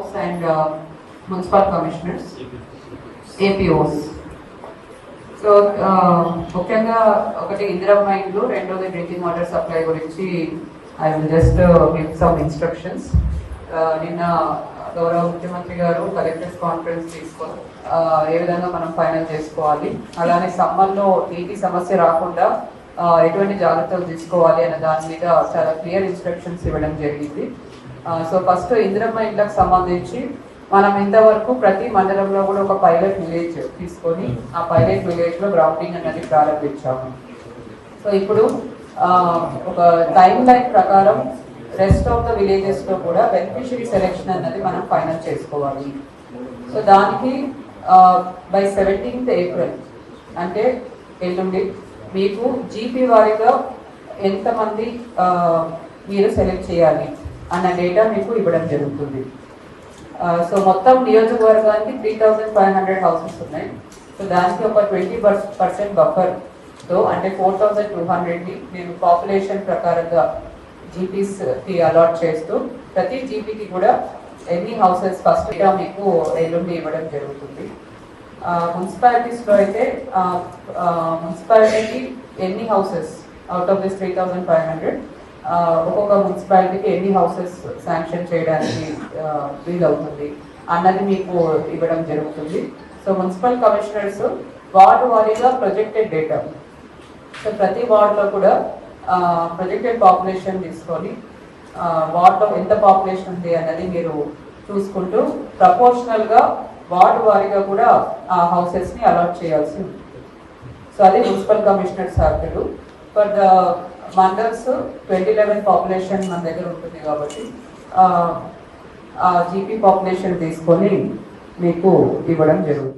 folks and municipal commissioners, APOs. So ముఖ్యంగా ఒకటి ఇందిరమ్మ ఇండ్లు, రెండోది డ్రింకింగ్ వాటర్ సప్లై గురించి I will just give some instructions. నిన్న గౌరవ ముఖ్యమంత్రి గారు కలెక్టర్స్ కాన్ఫరెన్స్ తీసుకొని ఏ విధంగా మనం ఫైనల్ చేసుకోవాలి, అలానే సమ్మర్లో నీటి సమస్య రాకుండా ఎటువంటి జాగ్రత్తలు తీసుకోవాలి అనే దాని మీద చాలా క్లియర్ ఇన్స్ట్రక్షన్స్ ఇవ్వడం జరిగింది. సో ఫస్ట్ ఇందిరమ్మ ఇండ్లకు సంబంధించి మనం ఇంతవరకు ప్రతి మండలంలో కూడా ఒక పైలట్ విలేజ్ తీసుకొని ఆ పైలట్ విలేజ్లో గ్రౌండింగ్ అనేది ప్రారంభించాము. సో ఇప్పుడు ఒక టైం లైన్ ప్రకారం రెస్ట్ ఆఫ్ ద విలేజెస్లో కూడా బెనిఫిషరీ సెలెక్షన్ అన్నది మనం ఫైనల్ చేసుకోవాలి. సో దానికి బై 17th April అంటే ఎల్లుండి మీకు జీపీ వారీగా ఎంతమంది మీరు సెలెక్ట్ చేయాలి అన్న డేటా మీకు ఇవ్వడం జరుగుతుంది. సో మొత్తం నియోజకవర్గానికి 3500 హౌసెస్ ఉన్నాయి. సో దానికి ఒక 20% బఫర్తో అంటే 4200ని నేను పాపులేషన్ ప్రకారంగా జీపీస్కి అలాట్ చేస్తూ ప్రతి జీపీకి కూడా ఎన్ని హౌసెస్ ఫస్ట్ మీకు ఎల్లుండి ఇవ్వడం జరుగుతుంది. మున్సిపాలిటీస్లో అయితే మున్సిపాలిటీకి ఎన్ని హౌసెస్ అవుట్ ఆఫ్ దిస్ 3500 ఒక్కొక్క మున్సిపాలిటీకి ఎన్ని హౌసెస్ శాంక్షన్ చేయడానికి వీలవుతుంది అన్నది మీకు ఇవ్వడం జరుగుతుంది. సో మున్సిపల్ కమిషనర్స్ వార్డు వారీగా ప్రొజెక్టెడ్ డేటా, సో ప్రతి వార్డులో కూడా ప్రొజెక్టెడ్ పాపులేషన్ తీసుకొని వార్డులో ఎంత పాపులేషన్ ఉంది అన్నది మీరు చూసుకుంటూ ప్రపోర్షనల్గా వార్డు వారీగా కూడా ఆ హౌసెస్ని అలాట్ చేయాల్సి ఉంది. సో అది municipal commissioners have to do. For the mandals 2011 population మన దగ్గర ఉంటుంది కాబట్టి ఆ జీపీ పాపులేషన్ తీసుకొని మీకు ఇవ్వడం జరుగుతుంది.